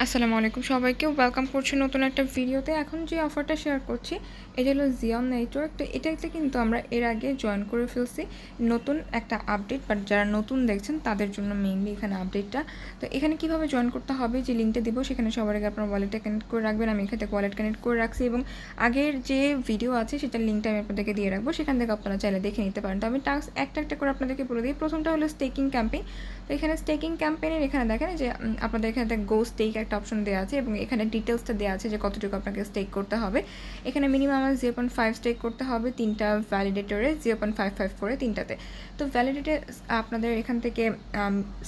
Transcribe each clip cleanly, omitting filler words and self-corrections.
আসসালামু আলাইকুম সবাইকে ওয়েলকাম করছি নতুন একটা ভিডিওতে। এখন যে অফারটা শেয়ার করছি এটা হলো জিওন নেটওয়ার্ক। তো এটাতে কিন্তু আমরা এর আগে জয়েন করে ফেলছি, নতুন একটা আপডেট, বাট যারা নতুন দেখছেন তাদের জন্য মেইনলি এখানে আপডেটটা। তো এখানে কিভাবে জয়েন করতে হবে, যে লিঙ্কটা দিব সেখানে সবার আগে আপনার ওয়ালেটটা কানেক্ট করে রাখবেন। আমি এখান থেকে ওয়ালেট কানেক্ট করে রাখছি এবং আগের যে ভিডিও আছে সেটার লিঙ্কটা আমি আপনাদেরকে দিয়ে রাখবো, সেখান থেকে আপনারা চাইলে দেখে নিতে পারেন। তো আমি টাস্ক একটা একটা করে আপনাদেরকে বলে দিই। প্রথমটা হলো স্টেকিং ক্যাম্পেইন। তো এখানে স্টেকিং ক্যাম্পেইনের এখানে দেখেন যে আপনাদের এখানে গো স্টেক একটা অপশন দেওয়া আছে এবং এখানে ডিটেলসটা দেওয়া আছে যে কতটুকু আপনাকে স্টেক করতে হবে। এখানে মিনিমাম 0.5 স্টেক করতে হবে তিনটা ভ্যালিডেটরে, 0.55 করে তিনটাতে। তো ভ্যালিডেটে আপনাদের এখান থেকে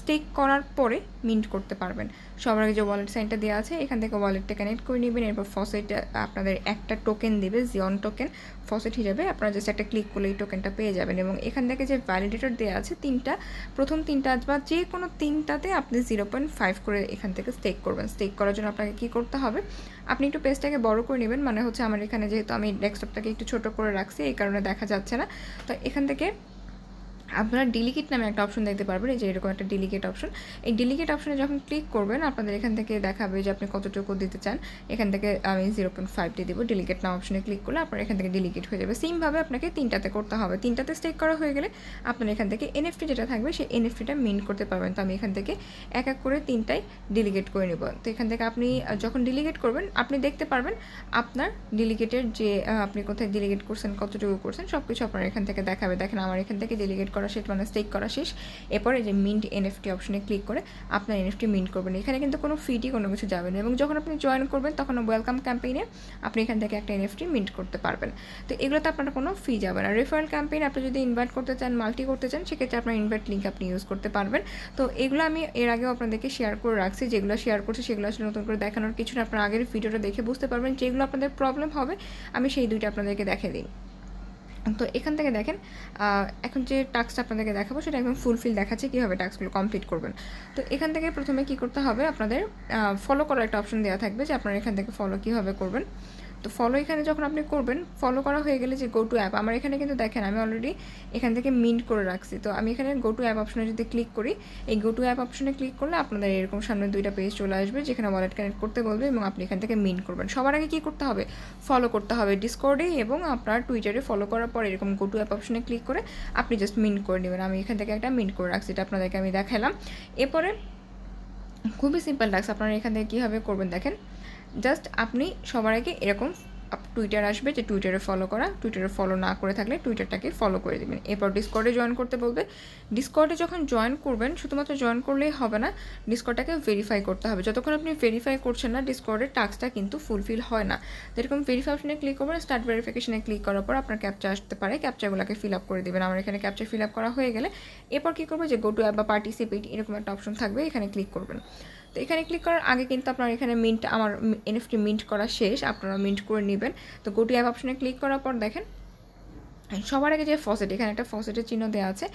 স্টেক করার পরে মিন্ট করতে পারবেন। সবার আগে যে ওয়ালেট সাইনটা দেওয়া আছে এখান থেকে ওয়ালেটটা কানেক্ট করে নেবেন। এরপর ফসেট আপনাদের একটা টোকেন দেবে, জিওন টোকেন ফসেট হিসাবে। আপনারা জাস্ট একটা ক্লিক করলে এই টোকেনটা পেয়ে যাবেন এবং এখান থেকে যে ভ্যালিডেটর দেওয়া আছে তিনটা, প্রথম তিনটা বা যে কোনো তিনটাতে আপনি 0.5 করে এখান থেকে স্টেক করবেন। স্টেক করার জন্য আপনাকে কী করতে হবে, আপনি একটু পেজটাকে বড় করে নেবেন, মানে হচ্ছে আমার এখানে যেহেতু আমি ডেস্কটপটাকে একটু ছোটো করে রাখছি এই কারণে দেখা যাচ্ছে না। তো এখান থেকে আপনারা ডেলিগেট নামে একটা অপশন দেখতে পারবেন, এই যে এরকম একটা ডেলিগেট অপশন। এই ডেলিগেট অপশনে যখন ক্লিক করবেন আপনাদের এখান থেকে দেখাবে যে আপনি কতটুকু দিতে চান। এখান থেকে আমি 0.5 দিয়ে দেবো। ডেলিগেট নাম অপশনে ক্লিক করলে আপনার এখান থেকে ডেলিগেট হয়ে যাবে। সেমভাবে আপনাকে তিনটাতে করতে হবে। তিনটাতে স্টেক করা হয়ে গেলে আপনার এখান থেকে এনএফটি যেটা থাকবে সেই এনএফটিটা মিন্ট করতে পারবেন। তো আমি এখান থেকে এক এক করে তিনটাই ডেলিগেট করে নেব। তো এখান থেকে আপনি যখন ডেলিগেট করবেন আপনি দেখতে পারবেন আপনার ডেলিগেটের যে আপনি কোথায় ডেলিগেট করছেন, কতটুকু করছেন, সব কিছু আপনার এখান থেকে দেখাবে। দেখেন আমার এখান থেকে ডেলিগেট করা শেষ, মানে স্টেক করা শেষ। এরপরে যে মিন্ট এনএফটি অপশনে ক্লিক করে আপনার এনএফটি মিন্ট করবেন। এখানে কিন্তু কোনো ফিটি কোনো কিছু যাবে না এবং যখন আপনি জয়েন করবেন তখন ওয়েলকাম ক্যাম্পেইনে আপনি এখান থেকে একটা এনএফটি মিন্ট করতে পারবেন। তো এগুলোতে আপনার কোনো ফি যাবে না। রেফারেল ক্যাম্পেইন আপনি যদি ইনভাইট করতে চান, মাল্টি করতে চান, সেক্ষেত্রে আপনার ইনভাইট লিঙ্ক আপনি ইউজ করতে পারবেন। তো এগুলো আমি এর আগেও আপনাদেরকে শেয়ার করে রাখছি। যেগুলো শেয়ার করছি সেগুলো আসলে নতুন করে দেখানোর কিছু না, আপনার আগের ভিডিওটা দেখে বুঝতে পারবেন যেগুলো আপনাদের প্রবলেম হবে আমি সেই দুইটা আপনাদেরকে দেখে দিই। তো এখান থেকে দেখেন এখন যে টাস্কটা আপনাদেরকে দেখাবো সেটা একদম ফুলফিল দেখাচ্ছে কীভাবে টাস্কগুলো কমপ্লিট করবেন। তো এখান থেকে প্রথমে কী করতে হবে, আপনাদের ফলো করার একটা অপশন দেওয়া থাকবে যে আপনারা এখান থেকে ফলো কীভাবে করবেন। তো ফলো এখানে যখন আপনি করবেন, ফলো করা হয়ে গেলে যে গো টু অ্যাপ, আমার এখানে কিন্তু দেখেন আমি অলরেডি এখান থেকে মিন্ট করে রাখছি। তো আমি এখানে গো টু অ্যাপ অপশনে যদি ক্লিক করি, এই গো টু অ্যাপ অপশনে ক্লিক করলে আপনাদের এরকম সামনে দুইটা পেজ চলে আসবে যেখানে ওয়ালেট কানেক্ট করতে বলবে এবং আপনি এখান থেকে মিন্ট করবেন। সবার আগে কী করতে হবে, ফলো করতে হবে ডিসকর্ডে এবং আপনার টুইটারে। ফলো করার পর এরকম গো টু অ্যাপ অপশনে ক্লিক করে আপনি জাস্ট মিন্ট করে নেবেন। আমি এখান থেকে একটা মিন্ট করে রাখছি, এটা আপনাদেরকে আমি দেখালাম। এরপরে খুবই সিম্পল টাস্ক, আপনারা এখান থেকে কীভাবে করবেন দেখেন। জাস্ট আপনি সবার আগে এরকম টুইটার আসবে, যে টুইটারে ফলো করা, টুইটারে ফলো না করে থাকলে টুইটারটাকে ফলো করে দেবেন। এরপর ডিসকর্ডে জয়েন করতে বলবে। ডিসকর্ডে যখন জয়েন করবেন শুধুমাত্র জয়েন করলেই হবে না, ডিসকর্ডটাকে ভেরিফাই করতে হবে। যতক্ষণ আপনি ভেরিফাই করছেন না ডিসকর্ডের টাস্কটা কিন্তু ফুলফিল হয় না। যেরকম ভেরিফাই অপশনে ক্লিক করবেন, স্টার্ট ভেরিফিকেশনে ক্লিক করার পর আপনার ক্যাপচা আসতে পারে, ক্যাপচাগুলোকে ফিল আপ করে দেবেন। আমার এখানে ক্যাপচা ফিল আপ করা হয়ে গেলে এরপর কী করবে, যে গো টু অ্যাপ বা পার্টিসিপেট এরকম একটা অপশন থাকবে, এখানে ক্লিক করবেন। তো এখানে ক্লিক করার আগে কিন্তু আপনার এখানে মিন্ট, আমার এনএফটি মিন্ট করা শেষ, আপনারা মিন্ট করে নেবেন। তো গো টু অ্যাপ অপশনে ক্লিক করার পর দেখেন সবার আগে যে ফসেট, এখানে একটা ফসেটের চিহ্ন দেওয়া আছে,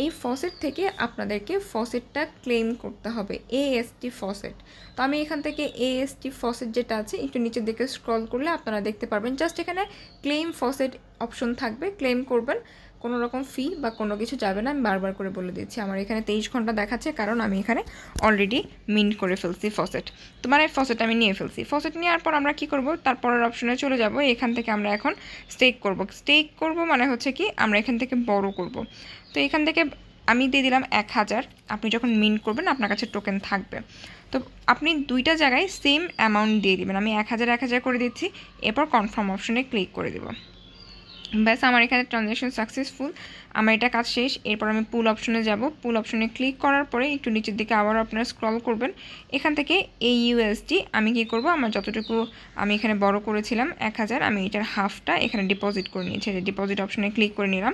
এই ফসেট থেকে আপনাদেরকে ফসেটটা ক্লেম করতে হবে, এএসটি ফসেট। তো আমি এখান থেকে এএসটি ফসেট যেটা আছে একটু নিচের দিকে স্ক্রল করলে আপনারা দেখতে পারবেন জাস্ট এখানে ক্লেম ফসেট অপশন থাকবে, ক্লেম করবেন। কোনো রকম ফি বা কোনো কিছু যাবে না, আমি বারবার করে বলে দিচ্ছি। আমার এখানে 23 ঘন্টা দেখাচ্ছে কারণ আমি এখানে অলরেডি মিন্ট করে ফেলছি ফসেট। তো মানে ফসেট আমি নিয়ে ফেলছি। ফসেট নেওয়ার পর আমরা কি করব, তারপরের অপশনে চলে যাব। এখান থেকে আমরা এখন স্টেক করব। স্টেক করব মানে হচ্ছে কি আমরা এখান থেকে বড় করব। তো এখান থেকে আমি দিয়ে দিলাম 1000। আপনি যখন মিন্ট করবেন আপনার কাছে টোকেন থাকবে। তো আপনি দুইটা জায়গায় সেম অ্যামাউন্ট দিয়ে দিবেন। আমি 1000 করে দিচ্ছি, এরপর কনফার্ম অপশনে ক্লিক করে দেব। ব্যাস আমার এখানে ট্রানজ্যাকশন সাকসেসফুল, আমার এটা কাজ শেষ। এরপর আমি পুল অপশনে যাব। পুল অপশনে ক্লিক করার পরে একটু নিচের দিকে আবার আপনারা স্ক্রল করবেন। এখান থেকে এই ইউএসডি আমি কি করব, আমার যতটুকু আমি এখানে বড় করেছিলাম 1000, আমি এটার হাফটা এখানে ডিপোজিট করে নিয়েছি। যে ডিপোজিট অপশনে ক্লিক করে নিলাম।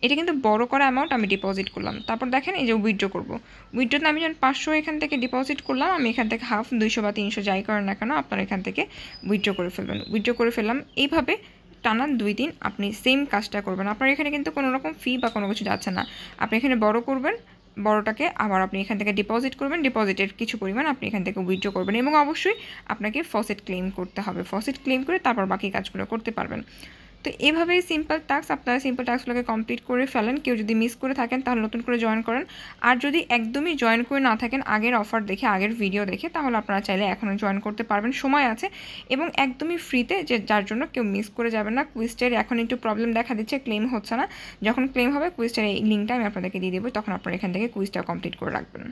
এটা কিন্তু বড় করা অ্যামাউন্ট আমি ডিপোজিট করলাম। তারপর দেখেন এই যে উইথড্র করব। উইথড্রতে আমি যখন 500 এখান থেকে ডিপোজিট করলাম, আমি এখান থেকে হাফ 200 বা 300 যাই করেন না কেন আপনারা এখান থেকে উইথড্র করে ফেলবেন। উইথড্র করে ফেললাম। এইভাবে টানা 2 দিন আপনি সেম কাজটা করবেন। আপনার এখানে কিন্তু কোনো রকম ফি বা কোনো কিছু যাচ্ছে না। আপনি এখানে বড় করবেন, বড়টাকে আবার আপনি এখান থেকে ডিপোজিট করবেন, ডিপোজিটের কিছু পরিমাণ আপনি এখান থেকে উইথড্র করবেন এবং অবশ্যই আপনাকে ফসেট ক্লেম করতে হবে। ফসেট ক্লেম করে তারপর বাকি কাজগুলো করতে পারবেন। তো এভাবেই সিম্পল টাস্ক আপনারা সিম্পল টাস্কগুলোকে কমপ্লিট করে ফেলেন। কেউ যদি মিস করে থাকেন তাহলে নতুন করে জয়েন করেন। আর যদি একদমই জয়েন করে না থাকেন আগের অফার দেখে, আগের ভিডিও দেখে, তাহলে আপনারা চাইলে এখনও জয়েন করতে পারবেন, সময় আছে এবং একদমই ফ্রিতে, যার জন্য কেউ মিস করে যাবেন না। কুইজটার এখন একটু প্রবলেম দেখা দিচ্ছে, ক্লেম হচ্ছে না। যখন ক্লেম হবে কুইজটার এই লিঙ্কটা আমি আপনাদেরকে দিয়ে দেবো, তখন আপনারা এখান থেকে কুইজটা কমপ্লিট করে রাখবেন।